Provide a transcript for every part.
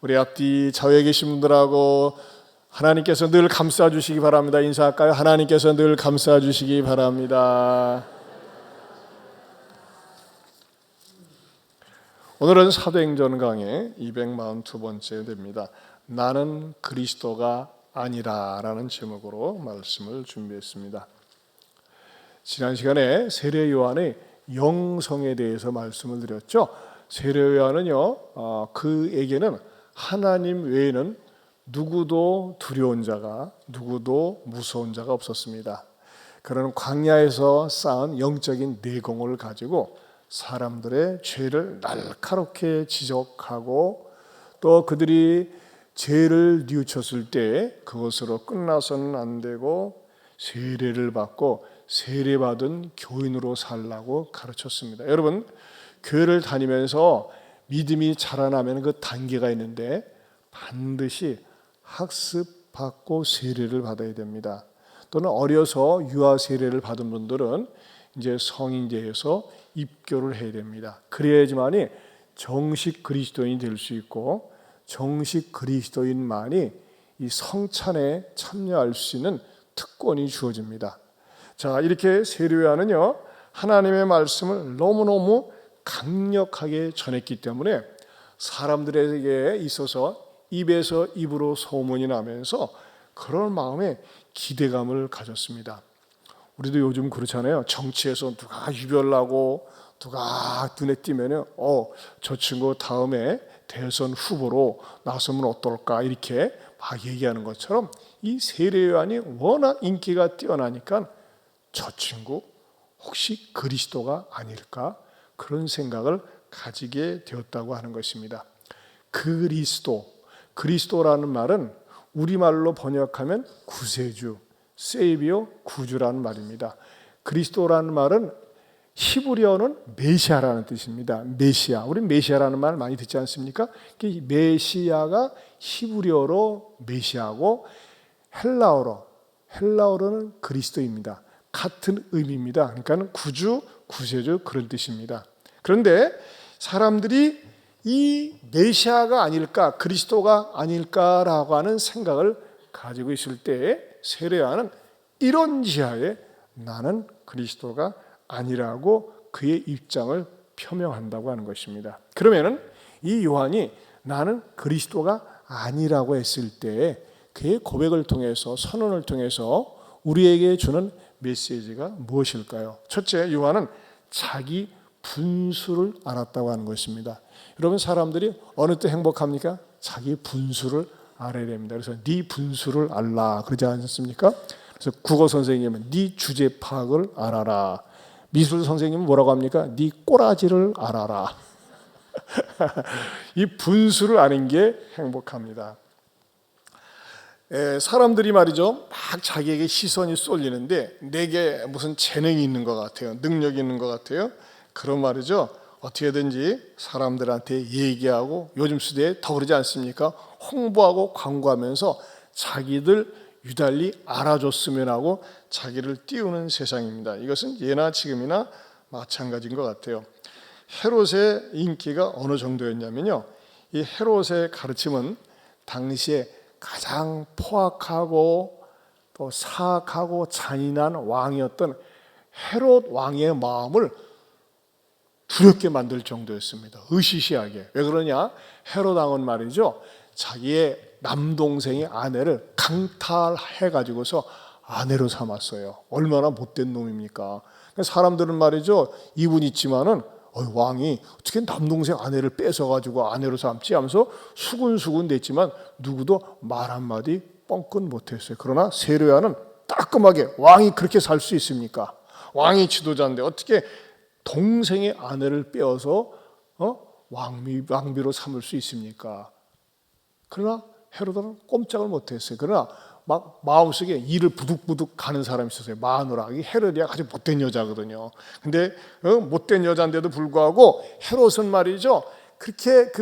우리 앞뒤 좌우에 계신 분들하고 하나님께서 늘 감싸 주시기 바랍니다. 인사할까요? 하나님께서 늘 감싸 주시기 바랍니다. 오늘은 사도행전 강의 242번째 됩니다. 나는 그리스도가 아니라 라는 제목으로 말씀을 준비했습니다. 지난 시간에 세례 요한의 영성에 대해서 말씀을 드렸죠. 세례 요한은요, 그에게는 하나님 외에는 누구도 두려운 자가, 누구도 무서운 자가 없었습니다. 그는 광야에서 쌓은 영적인 내공을 가지고 사람들의 죄를 날카롭게 지적하고 또 그들이 죄를 뉘우쳤을 때 그것으로 끝나서는 안 되고 세례를 받고 세례받은 교인으로 살라고 가르쳤습니다. 여러분, 교회를 다니면서 믿음이 자라나면 그 단계가 있는데 반드시 학습받고 세례를 받아야 됩니다. 또는 어려서 유아 세례를 받은 분들은 이제 성인되어서 입교를 해야 됩니다. 그래야지만이 정식 그리스도인이 될 수 있고 정식 그리스도인만이 이 성찬에 참여할 수 있는 특권이 주어집니다. 자, 이렇게 세례 요한은요, 하나님의 말씀을 너무너무 강력하게 전했기 때문에 사람들에게 있어서 입에서 입으로 소문이 나면서 그런 마음에 기대감을 가졌습니다. 우리도 요즘 그렇잖아요. 정치에서 누가 유별나고 누가 눈에 띄면은 저 친구 다음에 대선 후보로 나서면 어떨까 이렇게 막 얘기하는 것처럼 이 세례 요한이 워낙 인기가 뛰어나니까 저 친구 혹시 그리스도가 아닐까 그런 생각을 가지게 되었다고 하는 것입니다. 그리스도라는 말은 우리말로 번역하면 구세주, 세이비어, 구주라는 말입니다. 그리스도라는 말은 히브리어는 메시아라는 뜻입니다. 메시아. 우리 메시아라는 말 많이 듣지 않습니까? 메시아가 히브리어로 메시아고 헬라어로는 그리스도입니다. 같은 의미입니다. 그러니까 구주, 구세주 그런 뜻입니다. 그런데 사람들이 이 메시아가 아닐까, 그리스도가 아닐까라고 하는 생각을 가지고 있을 때 세례 요한은 이런 지하에 나는 그리스도가 아니라고 그의 입장을 표명한다고 하는 것입니다. 그러면은 이 요한이 나는 그리스도가 아니라고 했을 때 그의 고백을 통해서 선언을 통해서 우리에게 주는 메시지가 무엇일까요? 첫째, 요한은 자기 분수를 알았다고 하는 것입니다. 여러분, 사람들이 어느 때 행복합니까? 자기 분수를 알아야 됩니다. 그래서 네 분수를 알라 그러지 않습니까? 그래서 국어 선생님은 네 주제 파악을 알아라. 미술 선생님은 뭐라고 합니까? 네 꼬라지를 알아라. 이 분수를 아는 게 행복합니다. 사람들이 말이죠, 막 자기에게 시선이 쏠리는데 내게 무슨 재능이 있는 것 같아요, 능력이 있는 것 같아요. 그런 말이죠, 어떻게든지 사람들한테 얘기하고 요즘 시대에 더 그러지 않습니까? 홍보하고 광고하면서 자기들 유달리 알아줬으면 하고 자기를 띄우는 세상입니다. 이것은 예나 지금이나 마찬가지인 것 같아요. 헤롯의 인기가 어느 정도였냐면요, 이 헤롯의 가르침은 당시에 가장 포악하고 또 사악하고 잔인한 왕이었던 헤롯 왕의 마음을 두렵게 만들 정도였습니다. 으시시하게. 왜 그러냐? 헤롯 왕은 말이죠, 자기의 남동생의 아내를 강탈해가지고서 아내로 삼았어요. 얼마나 못된 놈입니까? 사람들은 말이죠, 이분 있지만은 왕이 어떻게 남동생 아내를 뺏어가지고 아내로 삼지 하면서 수군수군 냈지만 누구도 말 한마디 뻥끗 못했어요. 그러나 세례 요한은 따끔하게 왕이 그렇게 살 수 있습니까? 왕이 지도자인데 어떻게 동생의 아내를 빼어서 왕비로 삼을 수 있습니까? 그러나 헤로드는 꼼짝을 못했어요. 그러나 막 마음속에 이를 부득부득 가는 사람이 있었어요. 마누라. 이 헤롯이야 아주 못된 여자거든요. 근데 못된 여자인데도 불구하고 헤롯은 말이죠, 그렇게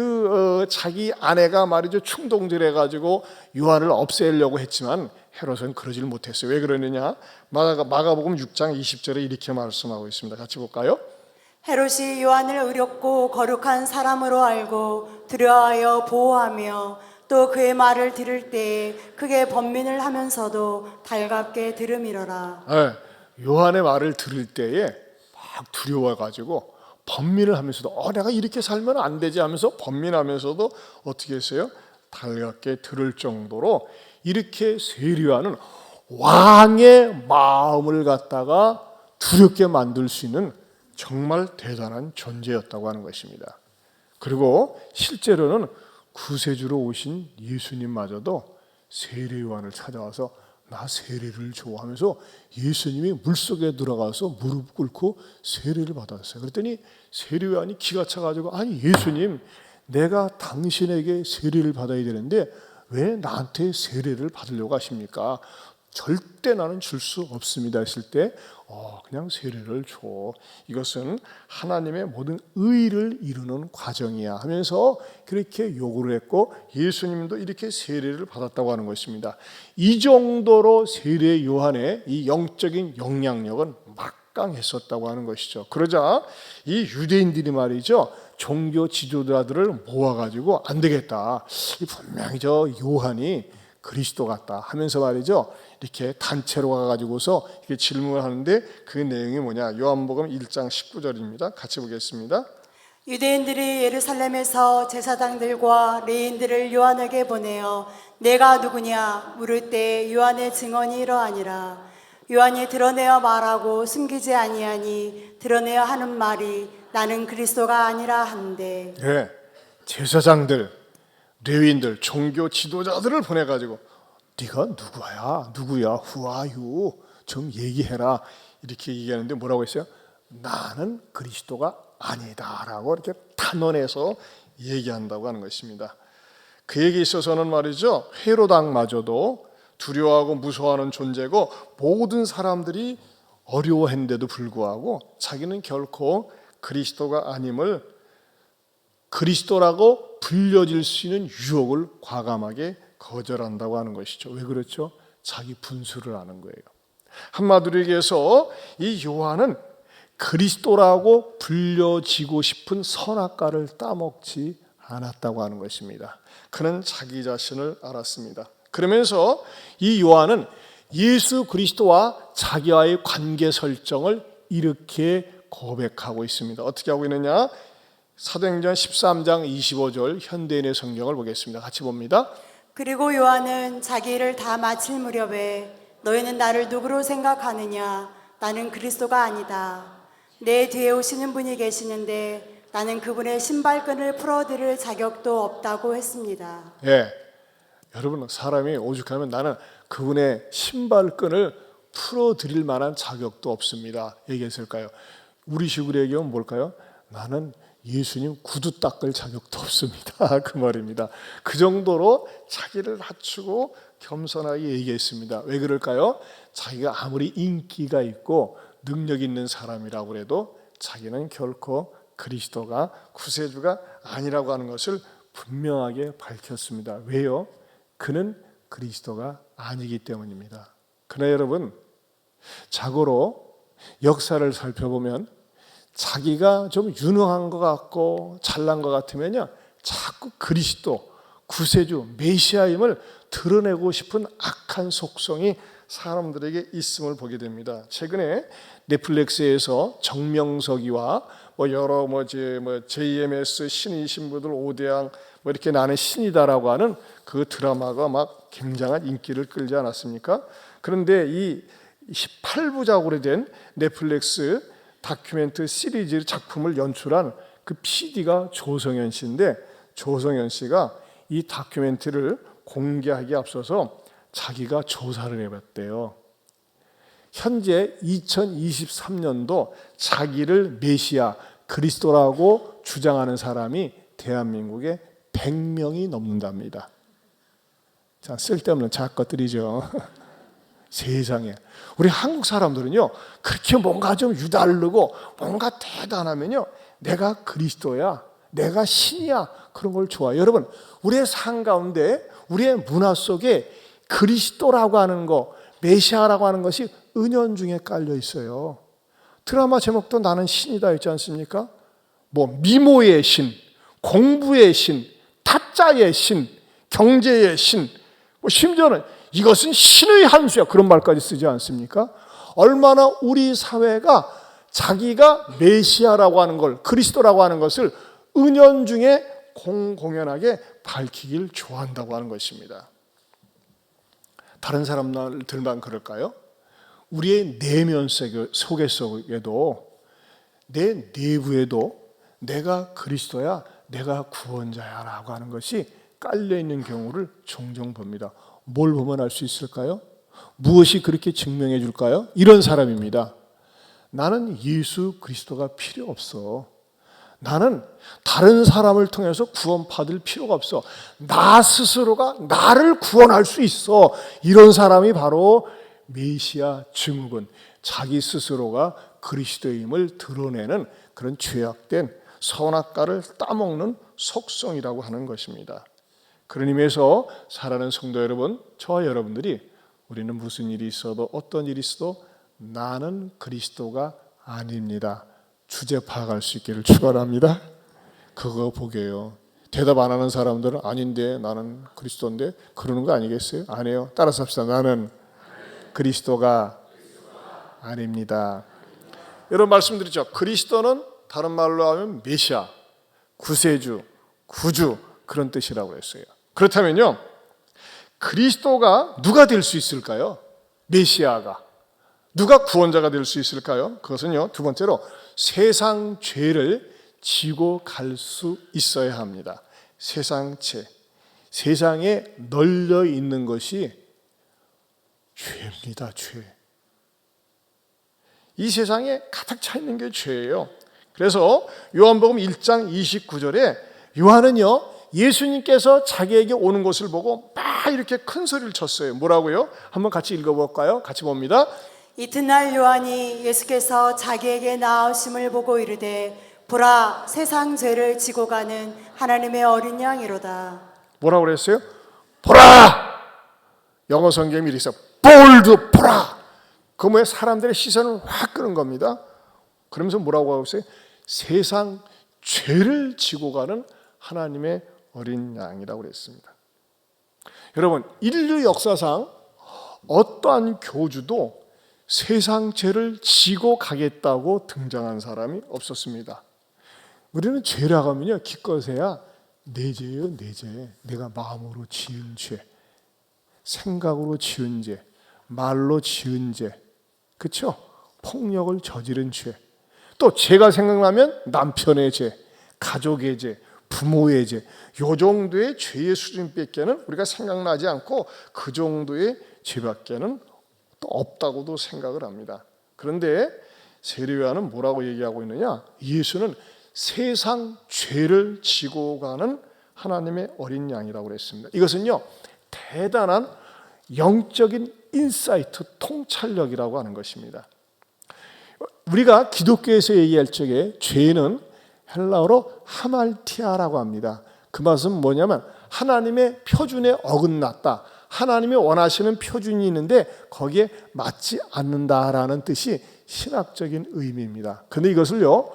자기 아내가 말이죠 충동질해가지고 요한을 없애려고 했지만 헤롯은 그러질 못했어요. 왜 그러느냐? 마가복음 6장 20절에 이렇게 말씀하고 있습니다. 같이 볼까요? 헤롯이 요한을 의롭고 거룩한 사람으로 알고 두려워하여 보호하며 또 그의 말을 들을 때에 크게 번민을 하면서도 달갑게 들음이러라. 요한의 말을 들을 때에 막 두려워가지고 번민을 하면서도 내가 이렇게 살면 안 되지 하면서 번민하면서도 어떻게 했어요? 달갑게 들을 정도로 이렇게 세례요한은 왕의 마음을 갖다가 두렵게 만들 수 있는 정말 대단한 존재였다고 하는 것입니다. 그리고 실제로는 구세주로 오신 예수님마저도 세례요한을 찾아와서 나 세례를 줘 하면서 예수님이 물속에 들어가서 무릎 꿇고 세례를 받았어요. 그랬더니 세례요한이 기가 차가지고 아니 예수님, 내가 당신에게 세례를 받아야 되는데 왜 나한테 세례를 받으려고 하십니까? 절대 나는 줄 수 없습니다 했을 때 그냥 세례를 줘. 이것은 하나님의 모든 의를 이루는 과정이야 하면서 그렇게 요구를 했고 예수님도 이렇게 세례를 받았다고 하는 것입니다. 이 정도로 세례 요한의 이 영적인 영향력은 막강했었다고 하는 것이죠. 그러자 이 유대인들이 말이죠, 종교 지도자들을 모아가지고 안 되겠다, 분명히 저 요한이 그리스도 같다 하면서 말이죠, 이렇게 단체로 가가지고서 이렇게 질문을 하는데 그 내용이 뭐냐? 요한복음 1장 19절입니다. 같이 보겠습니다. 유대인들이 예루살렘에서 제사장들과 레인들을 요한에게 보내어 내가 누구냐 물을 때 요한의 증언이 이러하니라. 요한이 드러내어 말하고 숨기지 아니하니 드러내어 하는 말이 나는 그리스도가 아니라 한데. 네, 제사장들, 레위인들, 종교 지도자들을 보내가지고 네가 누구야? Who are you? 좀 얘기해라. 이렇게 얘기하는데 뭐라고 했어요? 나는 그리스도가 아니다라고 이렇게 단언해서 얘기한다고 하는 것입니다. 그에게 있어서는 말이죠, 헤롯 왕마저도 두려워하고 무서워하는 존재고 모든 사람들이 어려워했는데도 불구하고 자기는 결코 그리스도가 아님을 그리스도라고 불려질 수 있는 유혹을 과감하게 거절한다고 하는 것이죠. 왜 그렇죠? 자기 분수를 아는 거예요. 한마디로 얘기해서 이 요한은 그리스도라고 불려지고 싶은 선악과를 따먹지 않았다고 하는 것입니다. 그는 자기 자신을 알았습니다. 그러면서 이 요한은 예수 그리스도와 자기와의 관계 설정을 이렇게 고백하고 있습니다. 어떻게 하고 있느냐? 사도행전 13장 25절 현대인의 성경을 보겠습니다. 같이 봅니다. 그리고 요한은 자기 일을 다 마칠 무렵에 너희는 나를 누구로 생각하느냐? 나는 그리스도가 아니다. 내 뒤에 오시는 분이 계시는데 나는 그분의 신발끈을 풀어드릴 자격도 없다고 했습니다. 여러분, 사람이 오죽하면 나는 그분의 신발끈을 풀어드릴 만한 자격도 없습니다 얘기했을까요? 우리식으로 얘기하면 뭘까요? 나는 예수님 구두 닦을 자격도 없습니다 그 말입니다. 그 정도로 자기를 낮추고 겸손하게 얘기했습니다. 왜 그럴까요? 자기가 아무리 인기가 있고 능력 있는 사람이라고 해도 자기는 결코 그리스도가 구세주가 아니라고 하는 것을 분명하게 밝혔습니다. 왜요? 그는 그리스도가 아니기 때문입니다. 그러나 여러분, 자고로 역사를 살펴보면 자기가 좀 유능한 것 같고 잘난 것 같으면요, 자꾸 그리스도, 구세주, 메시아임을 드러내고 싶은 악한 속성이 사람들에게 있음을 보게 됩니다. 최근에 넷플릭스에서 정명석이와 여러 JMS 신의 신부들 5대양 이렇게 나는 신이다라고 하는 그 드라마가 막 굉장한 인기를 끌지 않았습니까? 그런데 이 18부작으로 된 넷플릭스 다큐멘터리 시리즈 작품을 연출한 그 PD가 조성현 씨인데, 조성현 씨가 이 다큐멘터리를 공개하기에 앞서서 자기가 조사를 해봤대요. 현재 2023년도 자기를 메시아, 그리스도라고 주장하는 사람이 대한민국에 100명이 넘는답니다. 자, 쓸데없는 작것들이죠. 세상에, 우리 한국 사람들은요, 그렇게 뭔가 좀 유달르고 뭔가 대단하면요, 내가 그리스도야, 내가 신이야, 그런 걸 좋아해요. 여러분, 우리의 삶 가운데, 우리의 문화 속에 그리스도라고 하는 거, 메시아라고 하는 것이 은연중에 깔려 있어요. 드라마 제목도 나는 신이다 있지 않습니까? 미모의 신, 공부의 신, 타짜의 신, 경제의 신, 심지어는 이것은 신의 한 수야, 그런 말까지 쓰지 않습니까? 얼마나 우리 사회가 자기가 메시아라고 하는 걸, 그리스도라고 하는 것을 은연중에 공공연하게 밝히길 좋아한다고 하는 것입니다. 다른 사람들만 그럴까요? 우리의 내면 속에도 내 내부에도 내가 그리스도야, 내가 구원자야 라고 하는 것이 깔려있는 경우를 종종 봅니다. 뭘 보면 알 수 있을까요? 무엇이 그렇게 증명해 줄까요? 이런 사람입니다. 나는 예수 그리스도가 필요 없어. 나는 다른 사람을 통해서 구원 받을 필요가 없어. 나 스스로가 나를 구원할 수 있어. 이런 사람이 바로 메시아 증후군, 자기 스스로가 그리스도임을 드러내는 그런 죄악된 선악과를 따먹는 속성이라고 하는 것입니다. 그런 의미에서 사랑하는 성도 여러분, 저와 여러분들이 우리는 무슨 일이 있어도 어떤 일이 있어도 나는 그리스도가 아닙니다. 주제 파악할 수 있기를 축원합니다. 그거 보게요. 대답 안 하는 사람들은 아닌데 나는 그리스도인데 그러는 거 아니겠어요? 아니에요. 따라서 합시다. 나는 그리스도가 아닙니다. 여러분 말씀드렸죠. 그리스도는 다른 말로 하면 메시아, 구세주, 구주 그런 뜻이라고 했어요. 그렇다면요, 그리스도가 누가 될 수 있을까요? 메시아가 누가 구원자가 될 수 있을까요? 그것은요, 두 번째로 세상 죄를 지고 갈 수 있어야 합니다. 세상 죄, 세상에 널려 있는 것이 죄입니다. 죄. 이 세상에 가득 차 있는 게 죄예요. 그래서 요한복음 1장 29절에 요한은요, 예수님께서 자기에게 오는 것을 보고 막 이렇게 큰 소리를 쳤어요. 뭐라고요? 한번 같이 읽어볼까요? 같이 봅니다. 이튿날 요한이 예수께서 자기에게 나오심을 보고 이르되 보라, 세상 죄를 지고 가는 하나님의 어린 양이로다. 뭐라고 그랬어요? 보라! 영어 성경이 이렇게 있어요. 보울드 보라! 그 뭐에 사람들의 시선을 확 끄는 겁니다. 그러면서 뭐라고 하고 있어요? 세상 죄를 지고 가는 하나님의 어린 양이라고 그랬습니다. 여러분, 인류 역사상 어떠한 교주도 세상 죄를 지고 가겠다고 등장한 사람이 없었습니다. 우리는 죄라고 하면요, 기껏해야 내 죄예요, 내 죄. 내가 마음으로 지은 죄, 생각으로 지은 죄, 말로 지은 죄, 그렇죠? 폭력을 저지른 죄. 또 죄가 생각나면 남편의 죄, 가족의 죄, 부모의 죄, 요 정도의 죄의 수준밖에는 우리가 생각나지 않고 그 정도의 죄밖에는 또 없다고도 생각을 합니다. 그런데 세례요한은 뭐라고 얘기하고 있느냐? 예수는 세상 죄를 지고 가는 하나님의 어린 양이라고 그랬습니다. 이것은요, 대단한 영적인 인사이트, 통찰력이라고 하는 것입니다. 우리가 기독교에서 얘기할 적에 죄는 헬라어로 하말티아라고 합니다. 그 말은 뭐냐면 하나님의 표준에 어긋났다, 하나님이 원하시는 표준이 있는데 거기에 맞지 않는다라는 뜻이 신학적인 의미입니다. 그런데 이것을요,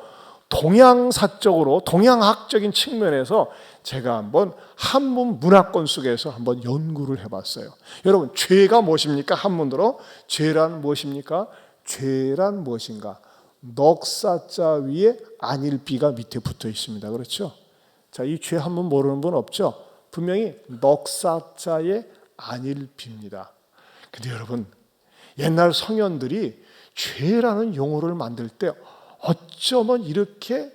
동양사적으로, 동양학적인 측면에서 제가 한번 한문 문화권 속에서 한번 연구를 해봤어요. 여러분, 죄가 무엇입니까? 한문으로 죄란 무엇입니까? 죄란 무엇인가? 넉사자 위에 안일비가 밑에 붙어 있습니다. 그렇죠? 자, 이 죄 한문 모르는 분 없죠? 분명히 넉사자의 안일비입니다. 근데 여러분, 옛날 성현들이 죄라는 용어를 만들 때 어쩌면 이렇게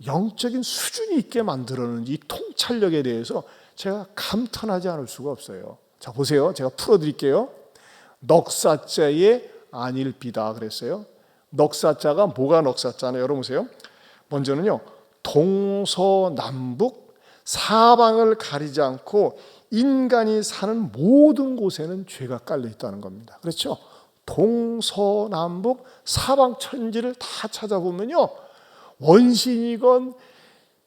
영적인 수준이 있게 만들었는지, 이 통찰력에 대해서 제가 감탄하지 않을 수가 없어요. 자, 보세요. 제가 풀어드릴게요. 넉사자의 안일비다 그랬어요. 넉사자가 뭐가 넉사자냐? 여러분 보세요. 먼저는요, 동서남북 사방을 가리지 않고 인간이 사는 모든 곳에는 죄가 깔려 있다는 겁니다. 그렇죠? 동서남북 사방 천지를 다 찾아보면요, 원신이건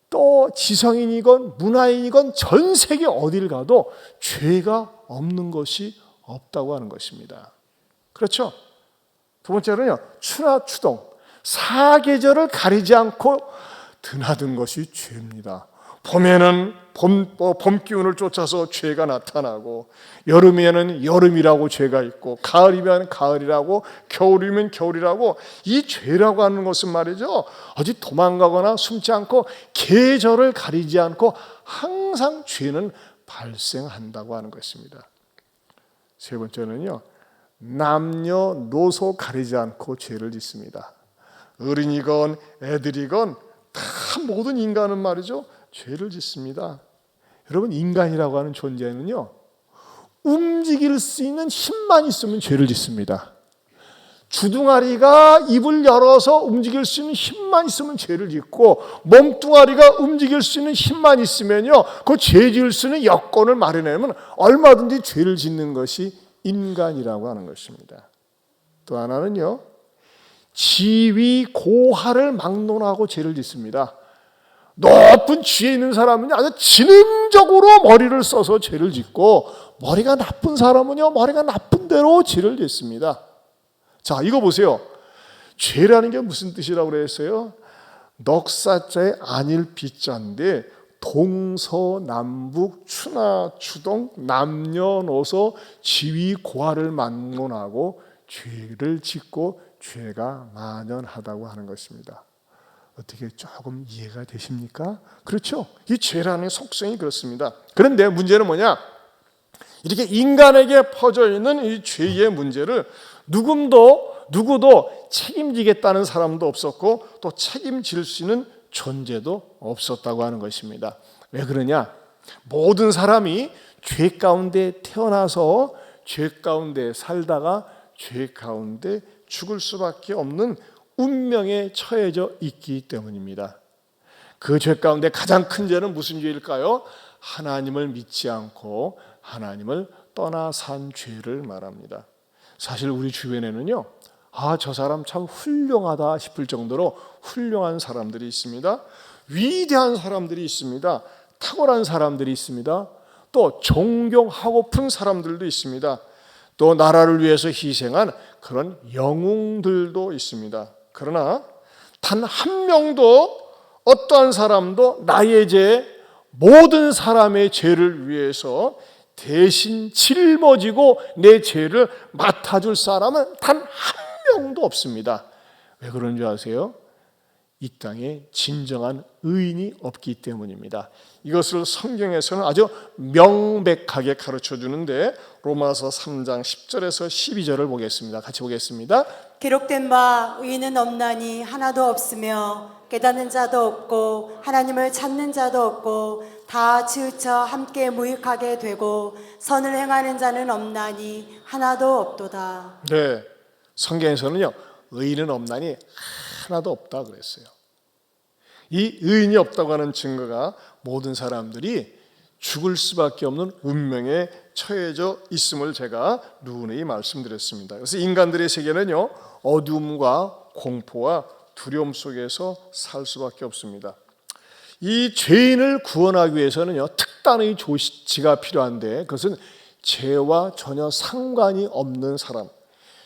또 지성인이건 문화인이건 전 세계 어딜 가도 죄가 없는 것이 없다고 하는 것입니다. 그렇죠? 두 번째로는요, 추나 추동 사계절을 가리지 않고 드나든 것이 죄입니다. 봄에는 봄 기운을 쫓아서 죄가 나타나고, 여름에는 여름이라고 죄가 있고, 가을이면 가을이라고, 겨울이면 겨울이라고, 이 죄라고 하는 것은 말이죠, 어디 도망가거나 숨지 않고 계절을 가리지 않고 항상 죄는 발생한다고 하는 것입니다. 세 번째는요, 남녀노소 가리지 않고 죄를 짓습니다. 어린이건 애들이건 다 모든 인간은 말이죠, 죄를 짓습니다. 여러분, 인간이라고 하는 존재는요, 움직일 수 있는 힘만 있으면 죄를 짓습니다. 주둥아리가 입을 열어서 움직일 수 있는 힘만 있으면 죄를 짓고, 몸뚱아리가 움직일 수 있는 힘만 있으면요, 그 죄 지을 수 있는 여건을 마련하면 얼마든지 죄를 짓는 것이 인간이라고 하는 것입니다. 또 하나는요, 지위 고하를 막론하고 죄를 짓습니다. 높은 지위에 있는 사람은요, 아주 지능적으로 머리를 써서 죄를 짓고, 머리가 나쁜 사람은요, 머리가 나쁜 대로 죄를 짓습니다. 자, 이거 보세요. 죄라는 게 무슨 뜻이라고 그랬어요? 넉사자의 안일 비자인데, 동서남북 추나추동 남녀노소 지위 고하를 막론하고 죄를 짓고 죄가 만연하다고 하는 것입니다. 어떻게 조금 이해가 되십니까? 그렇죠? 이 죄라는 속성이 그렇습니다. 그런데 문제는 뭐냐? 이렇게 인간에게 퍼져 있는 이 죄의 문제를 누구도 책임지겠다는 사람도 없었고, 또 책임질 수 있는 존재도 없었다고 하는 것입니다. 왜 그러냐? 모든 사람이 죄 가운데 태어나서 죄 가운데 살다가 죄 가운데 죽을 수밖에 없는 운명에 처해져 있기 때문입니다. 그 죄 가운데 가장 큰 죄는 무슨 죄일까요? 하나님을 믿지 않고 하나님을 떠나 산 죄를 말합니다. 사실 우리 주변에는요, 저 사람 참 훌륭하다 싶을 정도로 훌륭한 사람들이 있습니다. 위대한 사람들이 있습니다. 탁월한 사람들이 있습니다. 또 존경하고픈 사람들도 있습니다. 또 나라를 위해서 희생한 그런 영웅들도 있습니다. 그러나 단 한 명도, 어떠한 사람도 나의 죄, 모든 사람의 죄를 위해서 대신 짊어지고 내 죄를 맡아줄 사람은 단 한 명도 없습니다. 왜 그런 줄 아세요? 이 땅에 진정한 의인이 없기 때문입니다. 이것을 성경에서는 아주 명백하게 가르쳐 주는데, 로마서 3장 10절에서 12절을 보겠습니다. 같이 보겠습니다. 기록된 바 의인은 없나니 하나도 없으며 깨닫는 자도 없고 하나님을 찾는 자도 없고 다 치우쳐 함께 무익하게 되고 선을 행하는 자는 없나니 하나도 없도다. 네, 성경에서는요, 의인은 없나니 하나도 없다 그랬어요. 이 의인이 없다고 하는 증거가 모든 사람들이 죽을 수밖에 없는 운명에 처해져 있음을 제가 누누이 말씀드렸습니다. 그래서 인간들의 세계는요, 어둠과 공포와 두려움 속에서 살 수밖에 없습니다. 이 죄인을 구원하기 위해서는요, 특단의 조치가 필요한데, 그것은 죄와 전혀 상관이 없는 사람,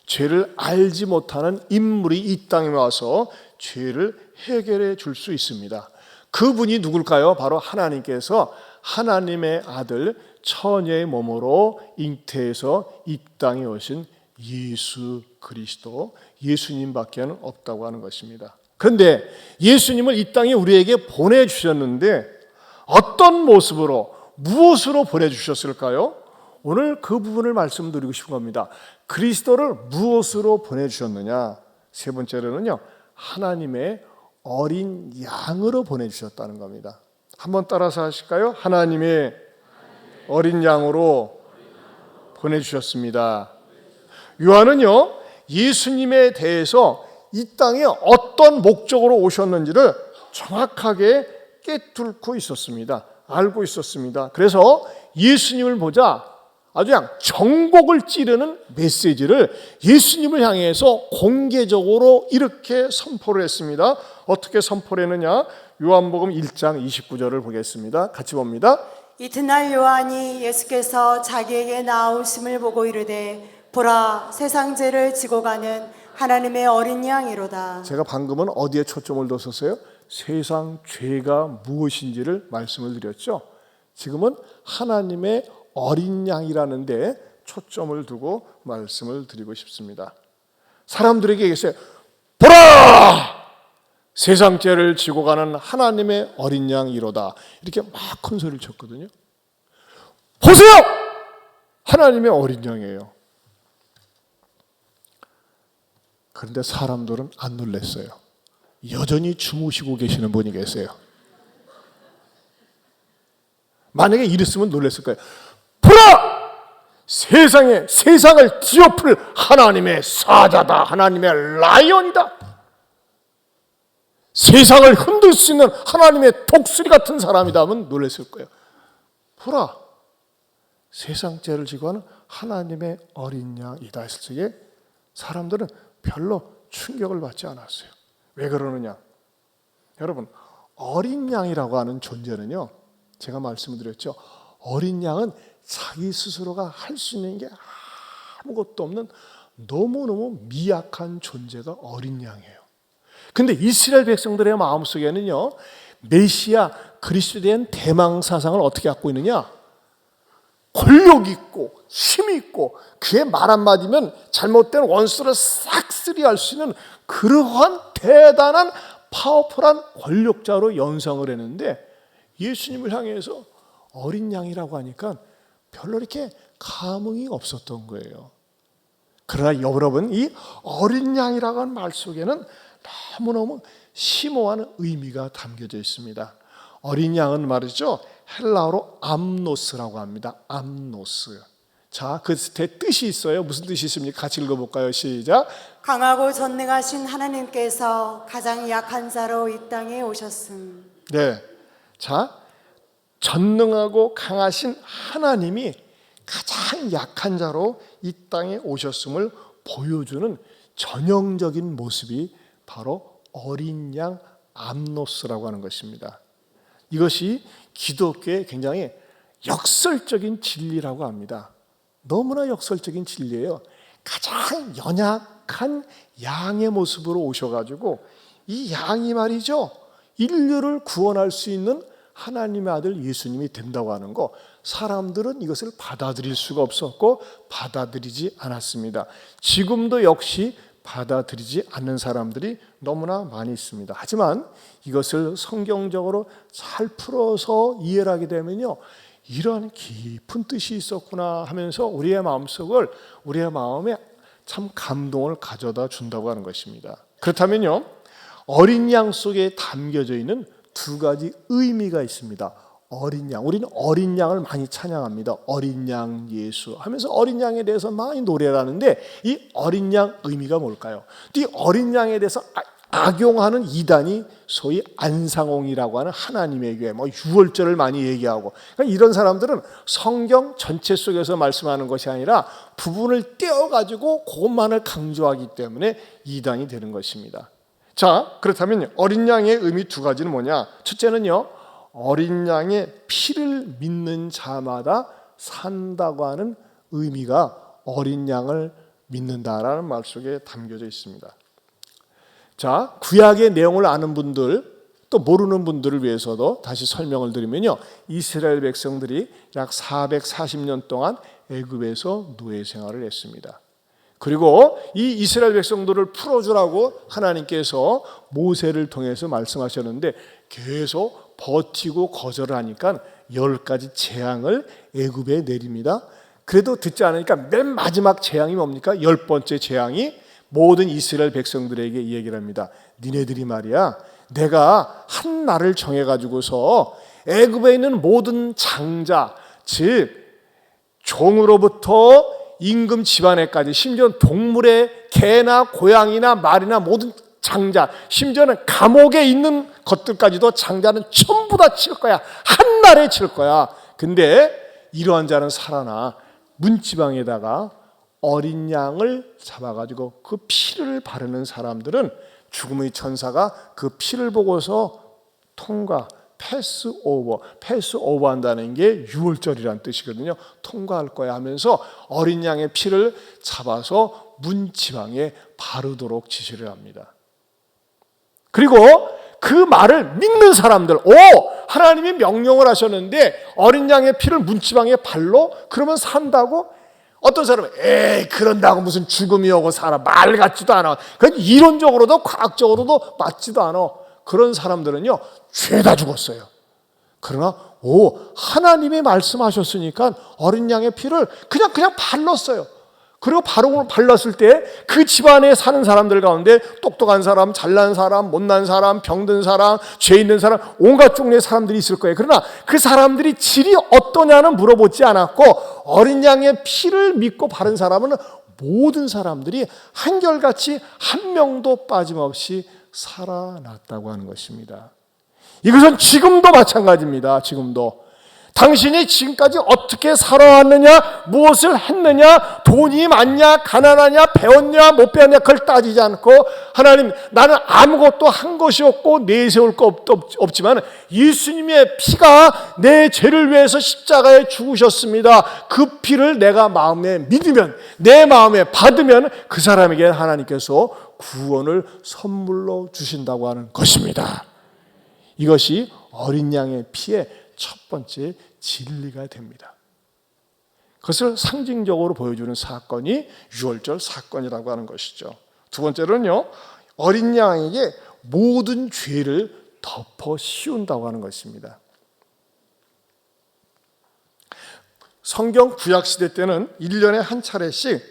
죄를 알지 못하는 인물이 이 땅에 와서 죄를 해결해 줄 수 있습니다. 그분이 누굴까요? 바로 하나님께서 하나님의 아들 처녀의 몸으로 잉태해서 이 땅에 오신 예수 그리스도, 예수님밖에 없다고 하는 것입니다. 그런데 예수님을 이 땅에 우리에게 보내주셨는데 어떤 모습으로, 무엇으로 보내주셨을까요? 오늘 그 부분을 말씀드리고 싶은 겁니다. 그리스도를 무엇으로 보내주셨느냐? 세 번째로는요, 하나님의 어린 양으로 보내주셨다는 겁니다. 한번 따라서 하실까요? 하나님의 어린 양으로 보내주셨습니다. 요한은요, 예수님에 대해서 이 땅에 어떤 목적으로 오셨는지를 정확하게 꿰뚫고 있었습니다. 알고 있었습니다. 그래서 예수님을 보자 아주 그냥 정곡을 찌르는 메시지를 예수님을 향해서 공개적으로 이렇게 선포를 했습니다. 어떻게 선포를 했느냐? 요한복음 1장 29절을 보겠습니다. 같이 봅니다. 이튿날 요한이 예수께서 자기에게 나오심을 보고 이르되 보라, 세상 죄를 지고 가는 하나님의 어린 양이로다. 제가 방금은 어디에 초점을 뒀었어요? 세상 죄가 무엇인지를 말씀을 드렸죠. 지금은 하나님의 어린 양이라는 데 초점을 두고 말씀을 드리고 싶습니다. 사람들에게 얘기했어요. 보라! 세상 죄를 지고 가는 하나님의 어린 양이로다. 이렇게 막 큰 소리를 쳤거든요. 보세요! 하나님의 어린 양이에요. 그런데 사람들은 안 놀랐어요. 여전히 주무시고 계시는 분이 계세요. 만약에 이랬으면 놀랐을 거예요. 보라! 세상을 뒤엎을 하나님의 사자다. 하나님의 라이온이다. 세상을 흔들 수 있는 하나님의 독수리 같은 사람이다 하면 놀랐을 거예요. 보라, 세상 죄를 지고 하는 하나님의 어린 양이다 했을 적에 사람들은 별로 충격을 받지 않았어요. 왜 그러느냐? 여러분, 어린 양이라고 하는 존재는요, 제가 말씀드렸죠. 어린 양은 자기 스스로가 할 수 있는 게 아무것도 없는 너무너무 미약한 존재가 어린 양이에요. 근데 이스라엘 백성들의 마음속에는요, 메시아 그리스도에 대한 대망 사상을 어떻게 갖고 있느냐? 권력 있고 힘 있고 그의 말 한마디면 잘못된 원수를 싹쓸이할 수 있는 그러한 대단한 파워풀한 권력자로 연상을 했는데, 예수님을 향해서 어린 양이라고 하니까 별로 이렇게 감흥이 없었던 거예요. 그러나 여러분, 이 어린 양이라고 하는 말 속에는 너무너무 심오한 의미가 담겨져 있습니다. 어린 양은 말이죠, 헬라어로 암노스라고 합니다. 암노스. 자, 그 뜻이 있어요. 무슨 뜻이 있습니까? 같이 읽어볼까요? 시작. 강하고 전능하신 하나님께서 가장 약한 자로 이 땅에 오셨음. 네. 자, 전능하고 강하신 하나님이 가장 약한 자로 이 땅에 오셨음을 보여주는 전형적인 모습이 바로 어린 양 암노스라고 하는 것입니다. 이것이 기독교의 굉장히 역설적인 진리라고 합니다. 너무나 역설적인 진리예요. 가장 연약한 양의 모습으로 오셔가지고 이 양이 말이죠, 인류를 구원할 수 있는 하나님의 아들 예수님이 된다고 하는 거, 사람들은 이것을 받아들일 수가 없었고 받아들이지 않았습니다. 지금도 역시 받아들이지 않는 사람들이 너무나 많이 있습니다. 하지만 이것을 성경적으로 잘 풀어서 이해를 하게 되면요, 이런 깊은 뜻이 있었구나 하면서 우리의 마음에 참 감동을 가져다 준다고 하는 것입니다. 그렇다면요, 어린 양 속에 담겨져 있는 두 가지 의미가 있습니다. 어린 양, 우리는 어린 양을 많이 찬양합니다. 어린 양 예수 하면서 어린 양에 대해서 많이 노래를 하는데, 이 어린 양 의미가 뭘까요? 이 어린 양에 대해서 악용하는 이단이 소위 안상홍이라고 하는 하나님의 교회, 유월절을 많이 얘기하고, 그러니까 이런 사람들은 성경 전체 속에서 말씀하는 것이 아니라 부분을 떼어가지고 그것만을 강조하기 때문에 이단이 되는 것입니다. 자, 그렇다면 어린 양의 의미 두 가지는 뭐냐? 첫째는요, 어린 양의 피를 믿는 자마다 산다고 하는 의미가 어린 양을 믿는다라는 말 속에 담겨져 있습니다. 자, 구약의 내용을 아는 분들, 또 모르는 분들을 위해서도 다시 설명을 드리면요, 이스라엘 백성들이 약 440년 동안 애굽에서 노예 생활을 했습니다. 그리고 이 이스라엘 백성들을 풀어주라고 하나님께서 모세를 통해서 말씀하셨는데 계속 버티고 거절을 하니까 10가지 재앙을 애굽에 내립니다. 그래도 듣지 않으니까 맨 마지막 재앙이 뭡니까? 10번째 재앙이 모든 이스라엘 백성들에게 이 얘기를 합니다. 니네들이 말이야, 내가 한 날을 정해가지고서 애굽에 있는 모든 장자, 즉 종으로부터 임금 집안에까지, 심지어 동물의 개나 고양이나 말이나 모든 장자, 심지어는 감옥에 있는 것들까지도 장자는 전부 다 칠 거야. 한 날에 칠 거야. 근데 이러한 자는 살아나 문지방에다가 어린 양을 잡아가지고 그 피를 바르는 사람들은 죽음의 천사가 그 피를 보고서 패스오버 한다는 게 유월절이라는 뜻이거든요. 통과할 거야 하면서 어린 양의 피를 잡아서 문지방에 바르도록 지시를 합니다. 그리고 그 말을 믿는 사람들, 하나님이 명령을 하셨는데 어린 양의 피를 문지방에 발로 그러면 산다고? 어떤 사람은 그런다고 무슨 죽음이 오고 살아, 말 같지도 않아. 이론적으로도 과학적으로도 맞지도 않아. 그런 사람들은요, 죄다 죽었어요. 그러나 하나님이 말씀하셨으니까 어린 양의 피를 그냥 발로 써요. 그리고 바로 발랐을 때 그 집안에 사는 사람들 가운데 똑똑한 사람, 잘난 사람, 못난 사람, 병든 사람, 죄 있는 사람, 온갖 종류의 사람들이 있을 거예요. 그러나 그 사람들이 질이 어떠냐는 물어보지 않았고 어린 양의 피를 믿고 바른 사람은 모든 사람들이 한결같이 한 명도 빠짐없이 살아났다고 하는 것입니다. 이것은 지금도 마찬가지입니다. 지금도 당신이 지금까지 어떻게 살아왔느냐, 무엇을 했느냐, 돈이 많냐, 가난하냐, 배웠냐, 못 배웠냐, 그걸 따지지 않고 하나님, 나는 아무것도 한 것이 없고 내세울 거 없지만 예수님의 피가 내 죄를 위해서 십자가에 죽으셨습니다. 그 피를 내가 마음에 믿으면, 내 마음에 받으면 그 사람에게 하나님께서 구원을 선물로 주신다고 하는 것입니다. 이것이 어린 양의 피의 첫 번째 진리가 됩니다. 그것을 상징적으로 보여주는 사건이 유월절 사건이라고 하는 것이죠. 두 번째로는요, 어린 양에게 모든 죄를 덮어 씌운다고 하는 것입니다. 성경 구약시대 때는 1년에 한 차례씩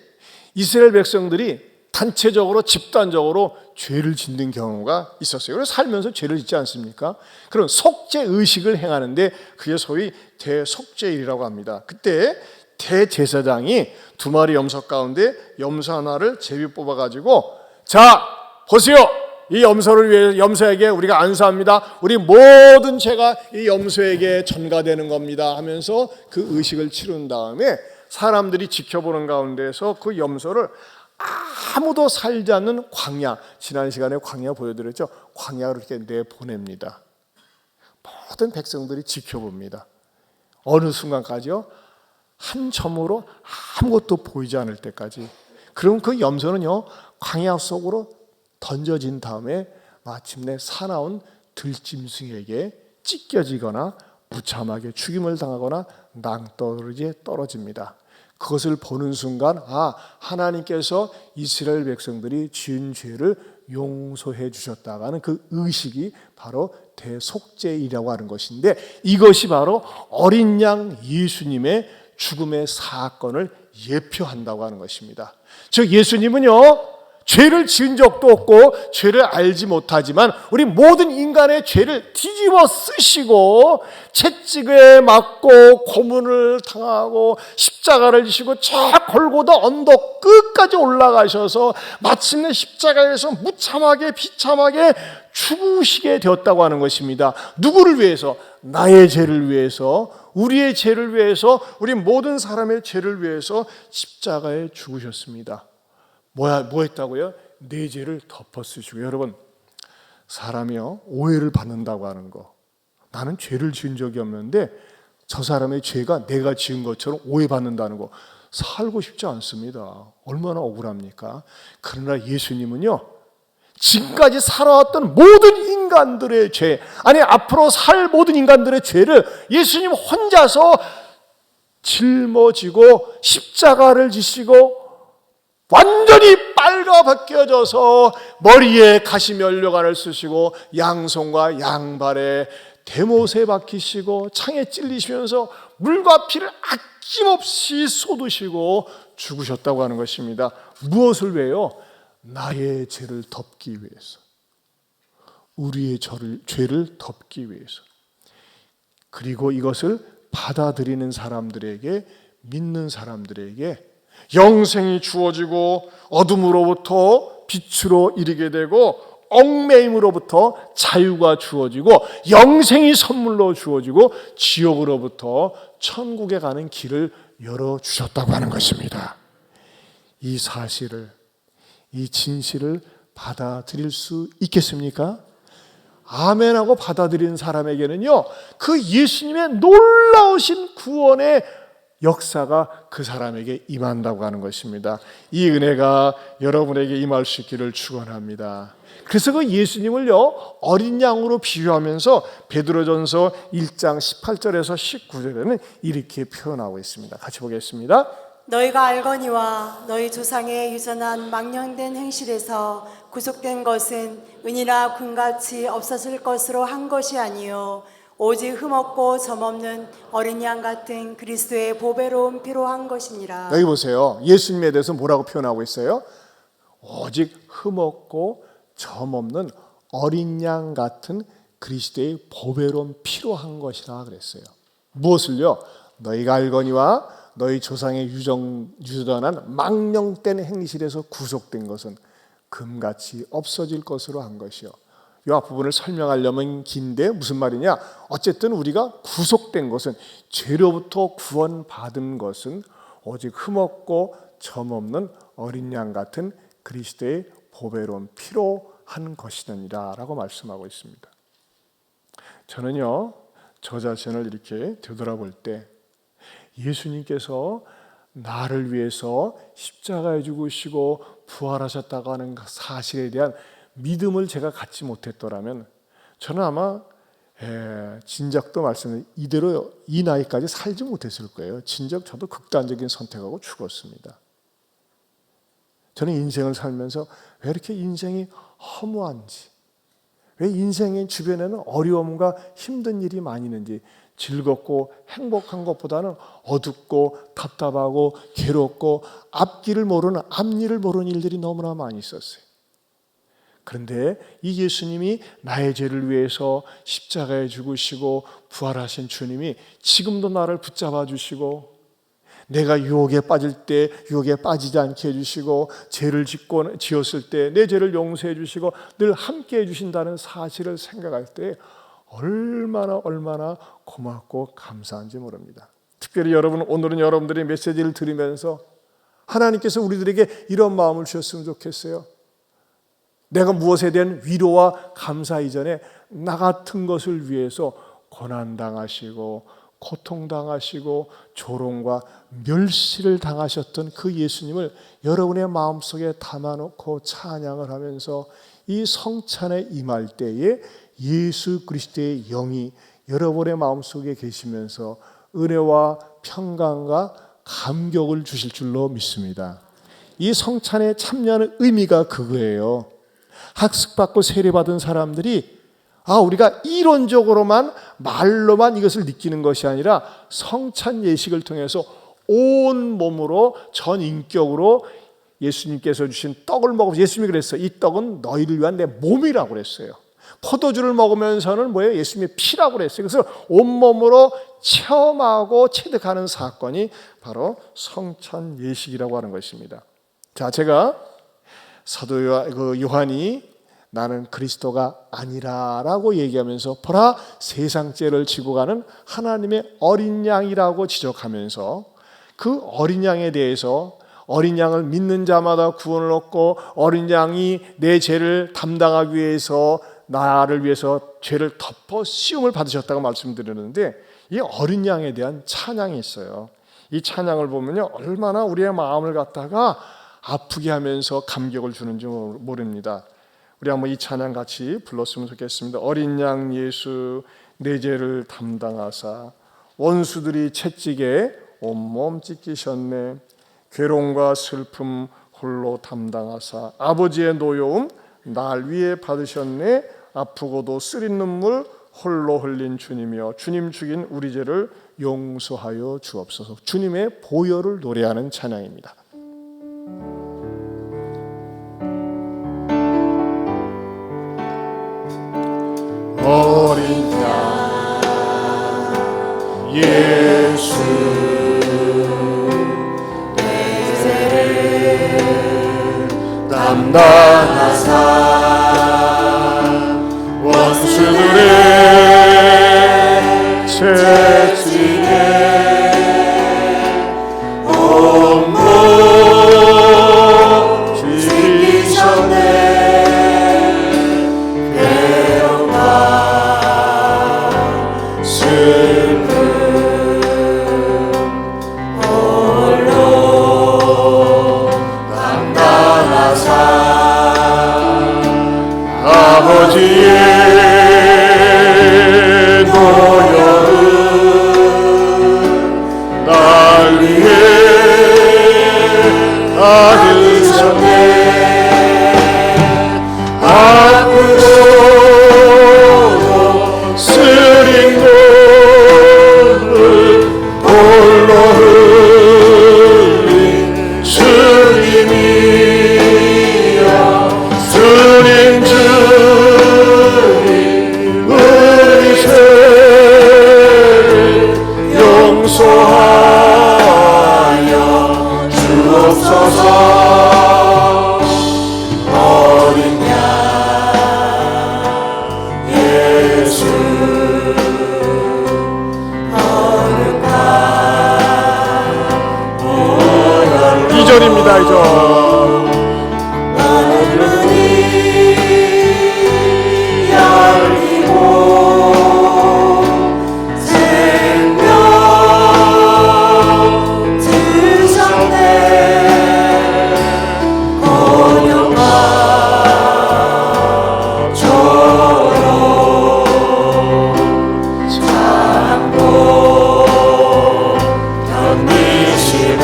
이스라엘 백성들이 단체적으로 집단적으로 죄를 짓는 경우가 있었어요. 그래서 살면서 죄를 짓지 않습니까? 그런 속죄 의식을 행하는데 그게 소위 대속죄일이라고 합니다. 그때 대제사장이 2마리 염소 가운데 염소 하나를 제비 뽑아가지고 자 보세요, 이 염소에게 우리가 안수합니다. 우리 모든 죄가 이 염소에게 전가되는 겁니다 하면서 그 의식을 치른 다음에 사람들이 지켜보는 가운데서 그 염소를 아무도 살지 않는 광야, 지난 시간에 광야 보여드렸죠. 광야로 이렇게 내보냅니다. 모든 백성들이 지켜봅니다. 어느 순간까지요, 한 점으로 아무것도 보이지 않을 때까지. 그럼 그 염소는요, 광야 속으로 던져진 다음에 마침내 사나운 들짐승에게 찢겨지거나 무참하게 죽임을 당하거나 낭떠러지에 떨어집니다. 그것을 보는 순간 하나님께서 이스라엘 백성들이 지은 죄를 용서해 주셨다가는 그 의식이 바로 대속죄이라고 하는 것인데, 이것이 바로 어린 양 예수님의 죽음의 사건을 예표한다고 하는 것입니다. 즉 예수님은요, 죄를 지은 적도 없고 죄를 알지 못하지만 우리 모든 인간의 죄를 뒤집어 쓰시고 채찍에 맞고 고문을 당하고 십자가를 지시고 저 골고다 언덕 끝까지 올라가셔서 마침내 십자가에서 무참하게 비참하게 죽으시게 되었다고 하는 것입니다. 누구를 위해서? 나의 죄를 위해서, 우리의 죄를 위해서, 우리 모든 사람의 죄를 위해서 십자가에 죽으셨습니다. 뭐 했다고요? 내 죄를 덮어 쓰시고. 여러분, 사람이요, 오해를 받는다고 하는 거. 나는 죄를 지은 적이 없는데 저 사람의 죄가 내가 지은 것처럼 오해받는다는 거, 살고 싶지 않습니다. 얼마나 억울합니까? 그러나 예수님은요, 지금까지 살아왔던 모든 인간들의 죄, 아니 앞으로 살 모든 인간들의 죄를 예수님 혼자서 짊어지고 십자가를 지시고 완전히 빨가 벗겨져서 머리에 가시면류관을 쓰시고 양손과 양발에 대못에 박히시고 창에 찔리시면서 물과 피를 아낌없이 쏟으시고 죽으셨다고 하는 것입니다. 무엇을 위해요? 나의 죄를 덮기 위해서, 우리의 죄를 덮기 위해서. 그리고 이것을 받아들이는 사람들에게, 믿는 사람들에게 영생이 주어지고 어둠으로부터 빛으로 이르게 되고 얽매임으로부터 자유가 주어지고 영생이 선물로 주어지고 지옥으로부터 천국에 가는 길을 열어주셨다고 하는 것입니다. 이 사실을, 이 진실을 받아들일 수 있겠습니까? 아멘하고 받아들이는 사람에게는요, 그 예수님의 놀라우신 구원의 역사가 그 사람에게 임한다고 하는 것입니다. 이 은혜가 여러분에게 임할 수 있기를 축원합니다. 그래서 그 예수님을요 어린 양으로 비유하면서 베드로전서 1장 18절에서 19절에는 이렇게 표현하고 있습니다. 같이 보겠습니다. 너희가 알거니와 너희 조상의 유전한 망령된 행실에서 구속된 것은 은이나 금같이 없어질 것으로 한 것이 아니요 오직 흠없고 점없는 어린 양 같은 그리스도의 보배로운 피로 한 것이니라. 여기 보세요. 예수님에 대해서 뭐라고 표현하고 있어요? 오직 흠없고 점없는 어린 양 같은 그리스도의 보배로운 피로 한 것이라 그랬어요. 무엇을요? 너희가 알거니와 너희 조상의 유전한 망령된 행실에서 구속된 것은 금같이 없어질 것으로 한 것이요. 이 앞부분을 설명하려면 긴데 무슨 말이냐? 어쨌든 우리가 구속된 것은 죄로부터 구원받은 것은 오직 흠없고 점없는 어린 양 같은 그리스도의 보배로운 피로 한 것이니라 라고 말씀하고 있습니다. 저는요 저 자신을 이렇게 되돌아볼 때 예수님께서 나를 위해서 십자가에 죽으시고 부활하셨다고 하는 사실에 대한 믿음을 제가 갖지 못했더라면 저는 아마 진작도 말씀을 이대로 이 나이까지 살지 못했을 거예요. 진작 저도 극단적인 선택하고 죽었습니다. 저는 인생을 살면서 왜 이렇게 인생이 허무한지, 왜 인생의 주변에는 어려움과 힘든 일이 많이 있는지, 즐겁고 행복한 것보다는 어둡고 답답하고 괴롭고 앞길을 모르는 앞일을 모르는 일들이 너무나 많이 있었어요. 그런데 이 예수님이 나의 죄를 위해서 십자가에 죽으시고 부활하신 주님이 지금도 나를 붙잡아 주시고 내가 유혹에 빠질 때 유혹에 빠지지 않게 해주시고 죄를 지었을 때 내 죄를 용서해 주시고 늘 함께 해주신다는 사실을 생각할 때 얼마나 고맙고 감사한지 모릅니다. 특별히 오늘은 여러분들의 메시지를 들으면서 하나님께서 우리들에게 이런 마음을 주셨으면 좋겠어요. 내가 무엇에 대한 위로와 감사 이전에 나 같은 것을 위해서 고난당하시고 고통당하시고 조롱과 멸시를 당하셨던 그 예수님을 여러분의 마음속에 담아놓고 찬양을 하면서 이 성찬에 임할 때에 예수 그리스도의 영이 여러분의 마음속에 계시면서 은혜와 평강과 감격을 주실 줄로 믿습니다. 이 성찬에 참여하는 의미가 그거예요. 학습받고 세례받은 사람들이 우리가 이론적으로만 말로만 이것을 느끼는 것이 아니라 성찬 예식을 통해서 온 몸으로 전 인격으로 예수님께서 주신 떡을 먹으면서 예수님이 그랬어요. 이 떡은 너희를 위한 내 몸이라고 그랬어요. 포도주를 먹으면서는 뭐예요? 예수님의 피라고 그랬어요. 그래서 온몸으로 체험하고 체득하는 사건이 바로 성찬 예식이라고 하는 것입니다. 자, 제가 사도 요한이 나는 그리스도가 아니라라고 얘기하면서 보라 세상 죄를 지고 가는 하나님의 어린 양이라고 지적하면서 그 어린 양에 대해서 어린 양을 믿는 자마다 구원을 얻고 어린 양이 내 죄를 담당하기 위해서 나를 위해서 죄를 덮어 씌움을 받으셨다고 말씀드렸는데 이 어린 양에 대한 찬양이 있어요. 이 찬양을 보면요 얼마나 우리의 마음을 갖다가 아프게 하면서 감격을 주는지 모릅니다. 우리 한번 이 찬양 같이 불렀으면 좋겠습니다. 어린 양 예수 내 죄를 담당하사 원수들이 채찍에 온몸 찢기셨네. 괴로움과 슬픔 홀로 담당하사 아버지의 노여움 날 위에 받으셨네. 아프고도 쓰린 눈물 홀로 흘린 주님이여 주님 죽인 우리 죄를 용서하여 주옵소서. 주님의 보혈을 노래하는 찬양입니다. 어린 양 예수 내 죄를 담당하사 원수들의 채찍에 온몸 찢기셨네. 홀로 담당하사 흘린 주님이여 주님 우리 죄를 용서하여 주옵소서. 어린 양 예수 거룩한 2절입니다. 2절 하늘문이 열리고 생명 드셨네. 번영과 조롱 참고 견디심을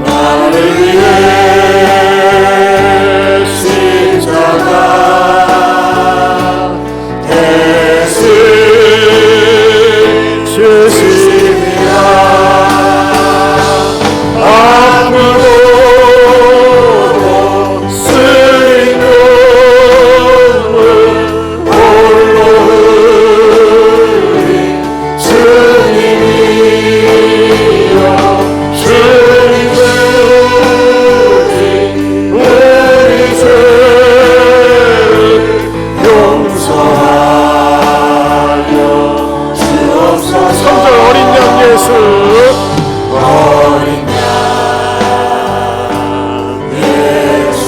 나를 위해 십자가 대신 주심이라. 아프고도 쓰인 눈물 홀로 흘린 주님이여 주님 우리 죄를 용서하여 주옵소서. 3절 어린 양 예수 어린 양 예수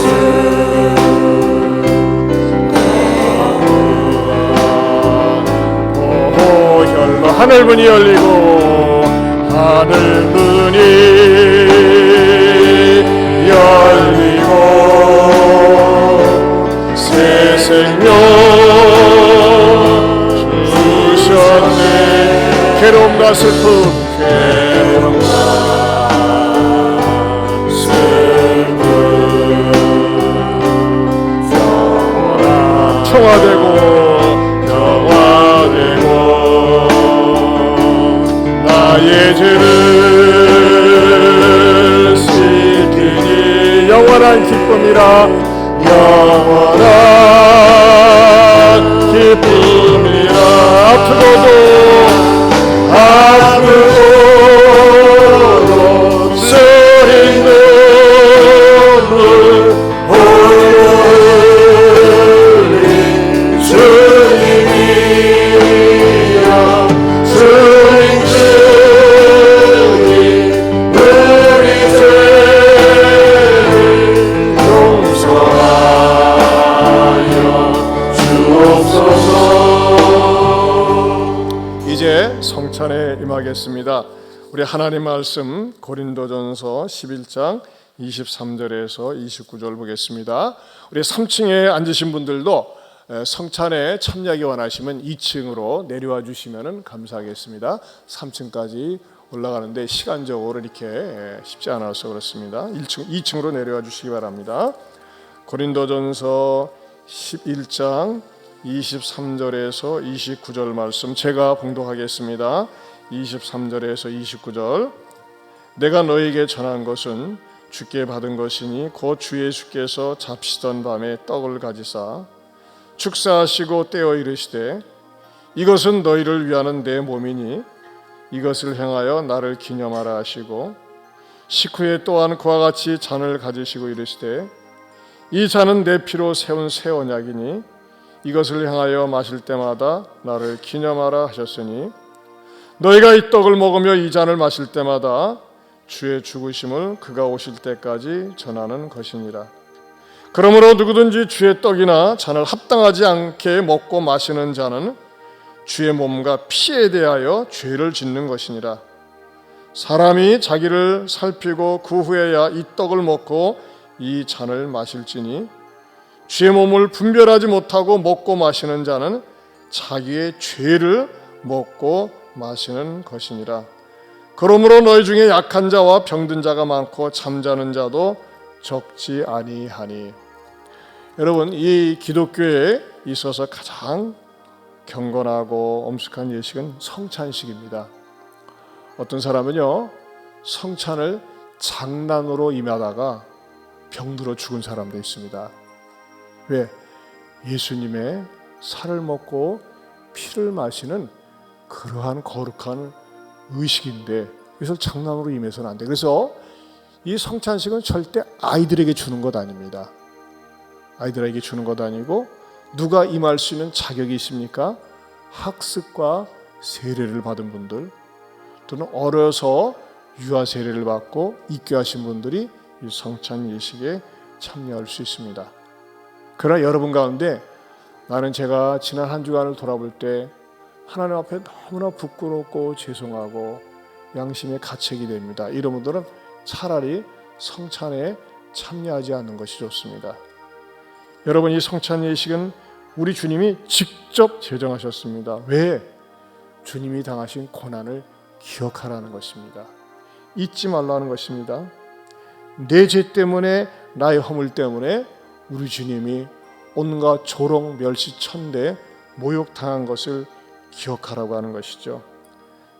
혈로 하늘문이 열리고 하늘문이 열리고 새 생명 주셨네. 괴로움과 슬픔 괴로움과 슬픔 영원한 평화되고 평화되고 나의 죄를 씻기니 영원한 기쁨이라. 영원한 기쁨이라. 아프고도 쓰린 눈물 홀로 흘린 주님이여 주님 우리 죄를 용서하여 주옵소서. 이제 성찬에 임하겠습니다. 우리 하나님 말씀 고린도전서 11장 23절에서 29절 보겠습니다. 우리 3층에 앉으신 분들도 성찬에 참여하기 원하시면 2층으로 내려와 주시면 감사하겠습니다. 3층까지 올라가는데 시간적으로 이렇게 쉽지 않아서 그렇습니다. 2층으로 내려와 주시기 바랍니다. 고린도전서 11장 23절에서 29절 말씀 제가 봉독하겠습니다. 23절에서 29절 내가 너에게 전한 것은 주께 받은 것이니 곧 주 예수께서 잡시던 밤에 떡을 가지사 축사하시고 떼어 이르시되 이것은 너희를 위하는 내 몸이니 이것을 행하여 나를 기념하라 하시고 식후에 또한 그와 같이 잔을 가지시고 이르시되 이 잔은 내 피로 세운 새 언약이니 이것을 향하여 마실 때마다 나를 기념하라 하셨으니 너희가 이 떡을 먹으며 이 잔을 마실 때마다 주의 죽으심을 그가 오실 때까지 전하는 것이니라. 그러므로 누구든지 주의 떡이나 잔을 합당하지 않게 먹고 마시는 자는 주의 몸과 피에 대하여 죄를 짓는 것이니라. 사람이 자기를 살피고 그 후에야 이 떡을 먹고 이 잔을 마실지니 주의 몸을 분별하지 못하고 먹고 마시는 자는 자기의 죄를 먹고 마시는 것이니라. 그러므로 너희 중에 약한 자와 병든 자가 많고 잠자는 자도 적지 아니하니. 여러분, 이 기독교에 있어서 가장 경건하고 엄숙한 예식은 성찬식입니다. 어떤 사람은요, 성찬을 장난으로 임하다가 병들어 죽은 사람도 있습니다. 왜? 예수님의 살을 먹고 피를 마시는 그러한 거룩한 의식인데 이것을 장난으로 임해서는 안 돼. 그래서 이 성찬식은 절대 아이들에게 주는 것 아닙니다. 아이들에게 주는 것 아니고 누가 임할 수 있는 자격이 있습니까? 학습과 세례를 받은 분들 또는 어려서 유아 세례를 받고 입교하신 분들이 이 성찬 예식에 참여할 수 있습니다. 그러나 여러분 가운데 나는 제가 지난 한 주간을 돌아볼 때 하나님 앞에 너무나 부끄럽고 죄송하고 양심의 가책이 됩니다. 이런 분들은 차라리 성찬에 참여하지 않는 것이 좋습니다. 여러분, 이 성찬 예식은 우리 주님이 직접 제정하셨습니다. 왜? 주님이 당하신 고난을 기억하라는 것입니다. 잊지 말라는 것입니다. 내 죄 때문에, 나의 허물 때문에 우리 주님이 온갖 조롱, 멸시, 천대, 모욕당한 것을 기억하라고 하는 것이죠.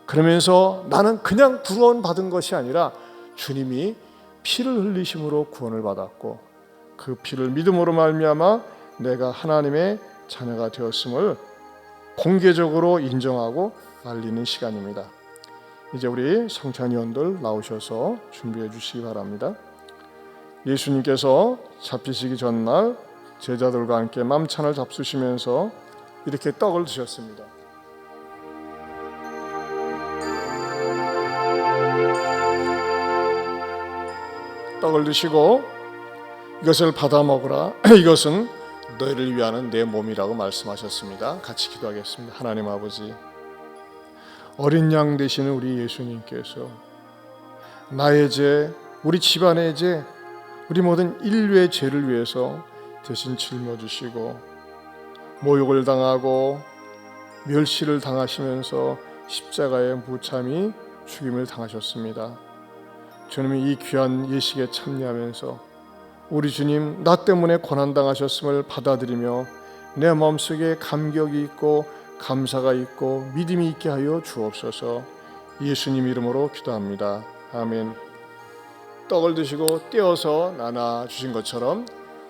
그러면서 나는 그냥 구원받은 것이 아니라 주님이 피를 흘리심으로 구원을 받았고 그 피를 믿음으로 말미암아 내가 하나님의 자녀가 되었음을 공개적으로 인정하고 알리는 시간입니다. 이제 우리 성찬위원들 나오셔서 준비해 주시기 바랍니다. 예수님께서 잡히시기 전날 제자들과 함께 맘찬을 잡수시면서 이렇게 떡을 드셨습니다. 떡을 드시고 이것을 받아 먹으라. 이것은 너희를 위하는 내 몸이라고 말씀하셨습니다. 같이 기도하겠습니다. 하나님 아버지, 어린 양 되시는 우리 예수님께서 나의 죄, 우리 집안의 죄, 우리 모든 인류의 죄를 위해서 대신 짊어지시고 모욕을 당하고 멸시를 당하시면서 십자가에 무참히 죽임을 당하셨습니다. 주님이 이 귀한 예식에 참여하면서 우리 주님 나 때문에 고난당하셨음을 받아들이며 내 마음속에 감격이 있고 감사가 있고 믿음이 있게 하여 주옵소서. 예수님 이름으로 기도합니다. 아멘. 떡을 드시고 떼어서 나눠주신 것처럼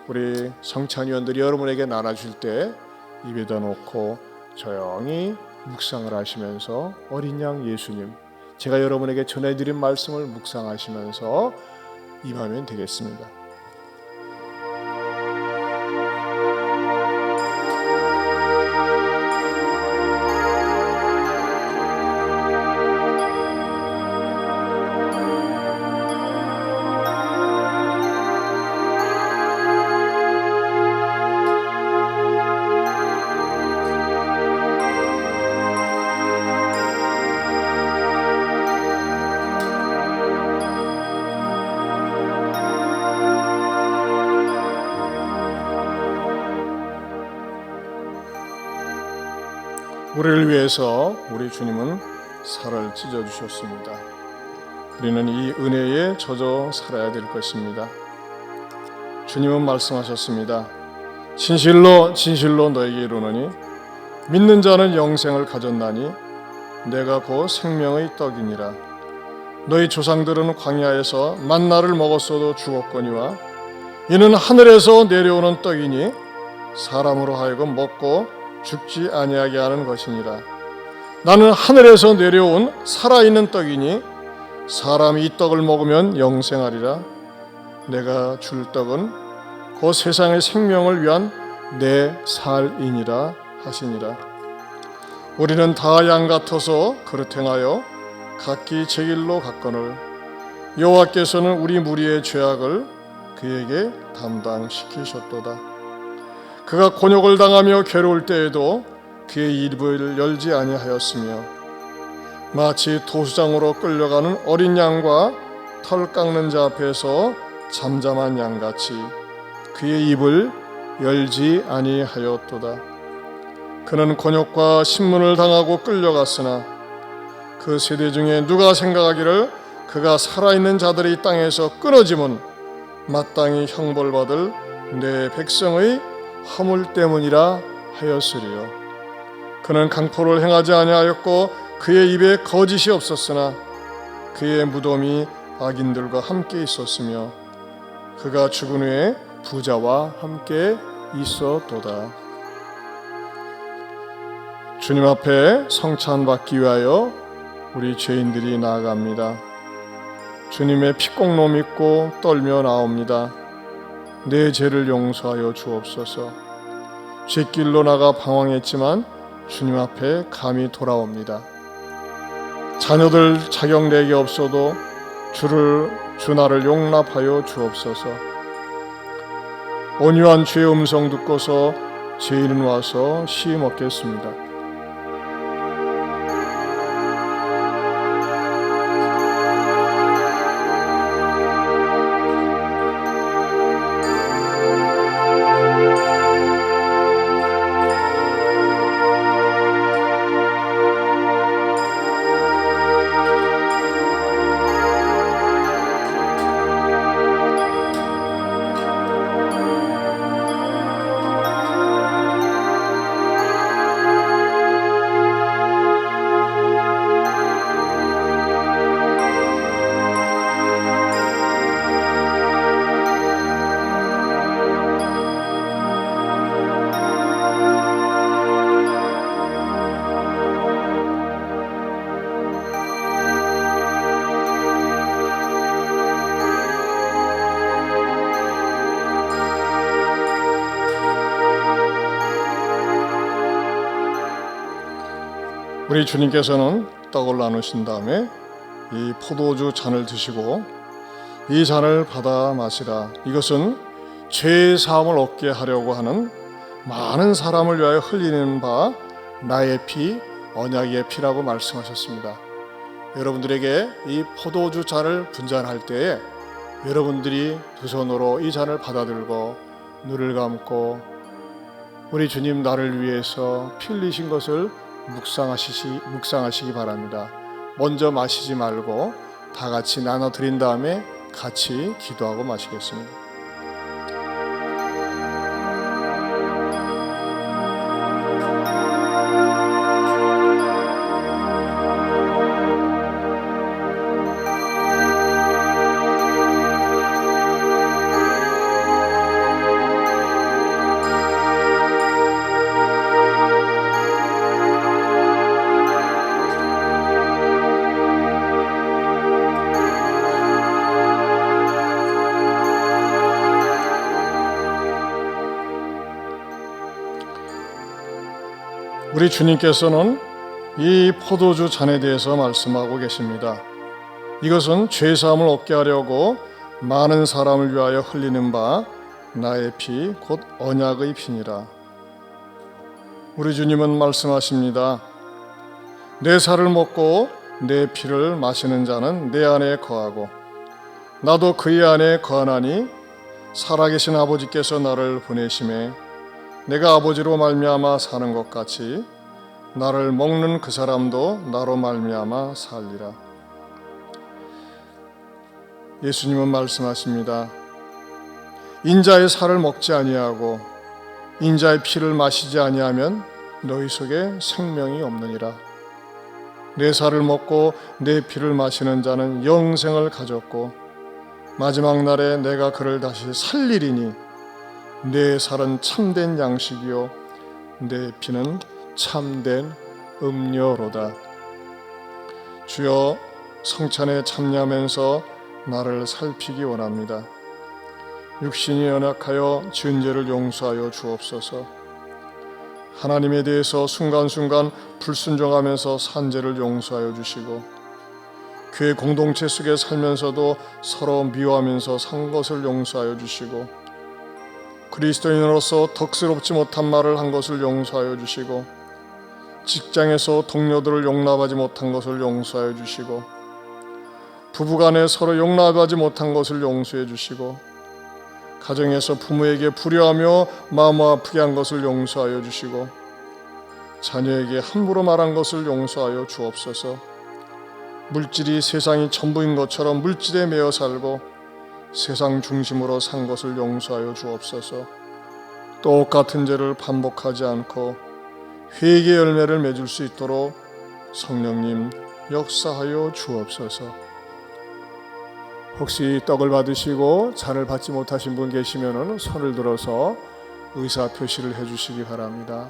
우리 성찬위원들이 여러분에게 나눠줄 때 입에다 놓고 조용히 묵상을 하시면서 어린 양 예수님, 제가 여러분에게 전해드린 말씀을 묵상하시면서 임하면 되겠습니다. 우리를 위해서 우리 주님은 살을 찢어주셨습니다. 우리는 이 은혜에 젖어 살아야 될 것입니다. 주님은 말씀하셨습니다. 진실로 진실로 너에게 이르노니 믿는 자는 영생을 가졌나니 내가 곧 생명의 떡이니라. 너희 조상들은 광야에서 만나를 먹었어도 죽었거니와 이는 하늘에서 내려오는 떡이니 사람으로 하여금 먹고 죽지 아니하게 하는 것이니라. 나는 하늘에서 내려온 살아있는 떡이니 사람이 이 떡을 먹으면 영생하리라. 내가 줄 떡은 그 세상의 생명을 위한 내 살이니라 하시니라. 우리는 다 양 같아서 그릇 행하여 각기 제 길로 갔거늘 여호와께서는 우리 무리의 죄악을 그에게 담당시키셨도다. 그가 곤욕을 당하며 괴로울 때에도 그의 입을 열지 아니하였으며 마치 도수장으로 끌려가는 어린 양과 털 깎는 자 앞에서 잠잠한 양같이 그의 입을 열지 아니하였도다. 그는 곤욕과 신문을 당하고 끌려갔으나 그 세대 중에 누가 생각하기를 그가 살아있는 자들이 이 땅에서 끊어짐은 마땅히 형벌받을 내 백성의 허물 때문이라 하였으리요. 그는 강포를 행하지 아니하였고 그의 입에 거짓이 없었으나 그의 무덤이 악인들과 함께 있었으며 그가 죽은 후에 부자와 함께 있었도다. 주님 앞에 성찬받기 위하여 우리 죄인들이 나아갑니다. 주님의 피공로 믿고 떨며 나옵니다. 내 죄를 용서하여 주옵소서. 죗길로 나가 방황했지만 주님 앞에 감히 돌아옵니다. 자녀들 자격 내게 없어도 주 나를 용납하여 주옵소서. 온유한 주의 음성 듣고서 죄인은 와서 시 먹겠습니다. 우리 주님께서는 떡을 나누신 다음에 이 포도주 잔을 드시고 이 잔을 받아 마시라. 이것은 죄의 사함을 얻게 하려고 하는 많은 사람을 위하여 흘리는 바 나의 피, 언약의 피라고 말씀하셨습니다. 여러분들에게 이 포도주 잔을 분잔할 때에 여러분들이 두 손으로 이 잔을 받아들고 눈을 감고 우리 주님 나를 위해서 피 흘리신 것을 묵상하시기 바랍니다. 먼저 마시지 말고 다 같이 나눠 드린 다음에 같이 기도하고 마시겠습니다. 우리 주님께서는 이 포도주 잔에 대해서 말씀하고 계십니다. 이것은 죄사함을 얻게 하려고 많은 사람을 위하여 흘리는 바 나의 피 곧 언약의 피니라. 우리 주님은 말씀하십니다. 내 살을 먹고 내 피를 마시는 자는 내 안에 거하고 나도 그의 안에 거하나니 살아계신 아버지께서 나를 보내심에 내가 아버지로 말미암아 사는 것 같이 나를 먹는 그 사람도 나로 말미암아 살리라. 예수님은 말씀하십니다. 인자의 살을 먹지 아니하고 인자의 피를 마시지 아니하면 너희 속에 생명이 없느니라. 내 살을 먹고 내 피를 마시는 자는 영생을 가졌고 마지막 날에 내가 그를 다시 살리리니 내 살은 참된 양식이요 내 피는 참된 음료로다. 주여, 성찬에 참여하면서 나를 살피기 원합니다. 육신이 연약하여 지은 죄를 용서하여 주옵소서. 하나님에 대해서 순간순간 불순종하면서 산 죄를 용서하여 주시고 교회 공동체 속에 살면서도 서로 미워하면서 산 것을 용서하여 주시고 그리스도인으로서 덕스럽지 못한 말을 한 것을 용서하여 주시고 직장에서 동료들을 용납하지 못한 것을 용서하여 주시고 부부간에 서로 용납하지 못한 것을 용서해 주시고 가정에서 부모에게 불효하며 마음 아프게 한 것을 용서하여 주시고 자녀에게 함부로 말한 것을 용서하여 주옵소서. 물질이 세상이 전부인 것처럼 물질에 매여 살고 세상 중심으로 산 것을 용서하여 주옵소서. 똑같은 죄를 반복하지 않고 회개의 열매를 맺을 수 있도록 성령님 역사하여 주옵소서. 혹시 떡을 받으시고 잔을 받지 못하신 분 계시면 손을 들어서 의사 표시를 해주시기 바랍니다.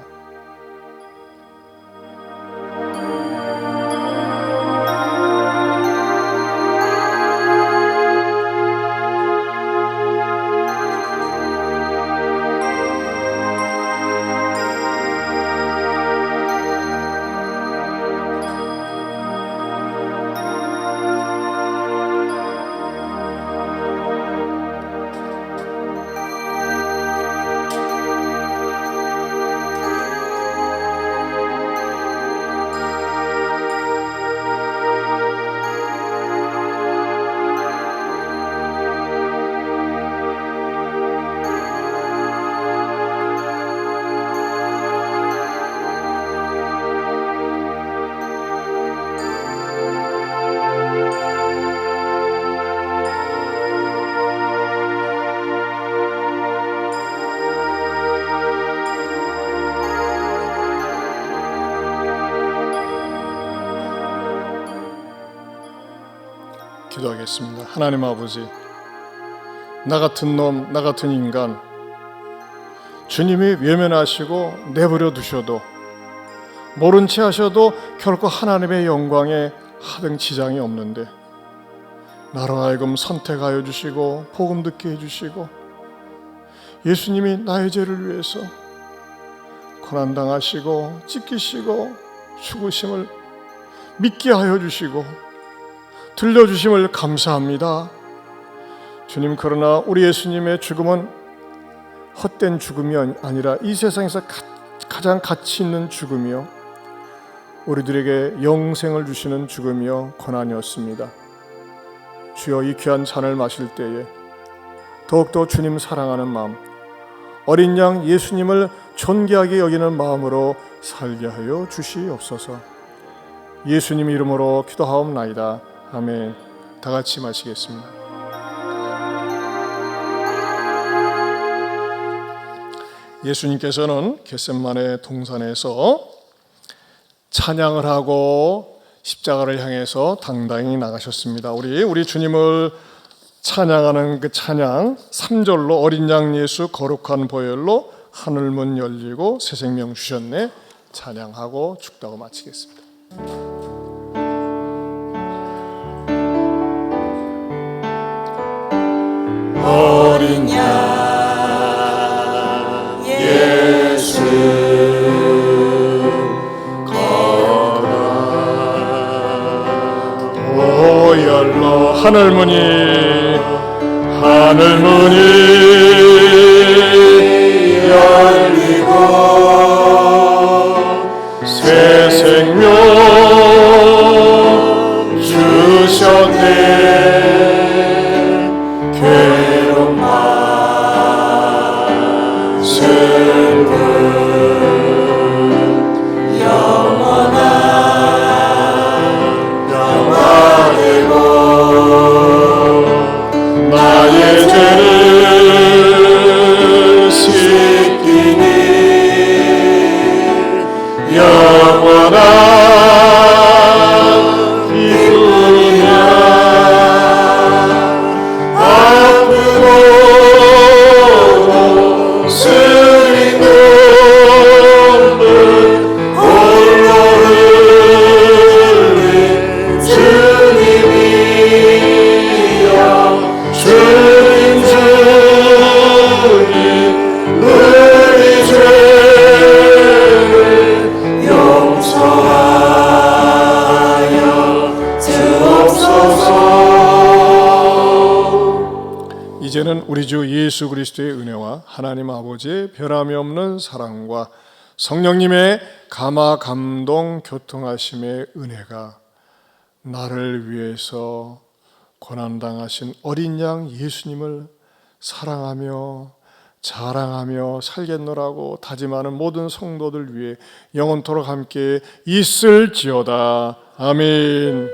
기도하겠습니다. 하나님 아버지, 나 같은 놈, 나 같은 인간, 주님이 외면하시고 내버려 두셔도, 모른 채 하셔도 결코 하나님의 영광에 하등 지장이 없는데, 나로 하여금 선택하여 주시고 복음 듣게 해주시고, 예수님이 나의 죄를 위해서 고난당하시고 찢기시고 죽으심을 믿게 하여 주시고 들려주심을 감사합니다. 주님, 그러나 우리 예수님의 죽음은 헛된 죽음이 아니라 이 세상에서 가장 가치 있는 죽음이요, 우리들에게 영생을 주시는 죽음이요 고난이었습니다. 주여, 이 귀한 잔을 마실 때에 더욱더 주님 사랑하는 마음, 어린 양 예수님을 존귀하게 여기는 마음으로 살게 하여 주시옵소서. 예수님 이름으로 기도하옵나이다. 아멘. 다 같이 마시겠습니다. 예수님께서는 겟셋마네 동산에서 찬양을 하고 십자가를 향해서 당당히 나가셨습니다. 우리 주님을 찬양하는 그 찬양 3절로 어린 양 예수 거룩한 보혈로 하늘문 열리고 새 생명 주셨네 찬양하고 축도하고 마치겠습니다. 어린 양 예수 거룩 보혈로 하늘문이 열리고 새 생명 주셨네. 나의 죄를 씻기니 영원한 기쁨이야. 아프고 쓰린 눈물 홀로 흘린 주님이여, 주님 우리 죄를 용서하여 주옵소서. 이제는 우리 주 예수 그리스도의 은혜와 하나님 아버지의 변함이 없는 사랑과 성령님의 감화 감동 교통하심의 은혜가 나를 위해서 고난당하신 어린 양 예수님을 사랑하며 자랑하며 살겠노라고 다짐하는 모든 성도들 위해 영원토록 함께 있을지어다. 아멘.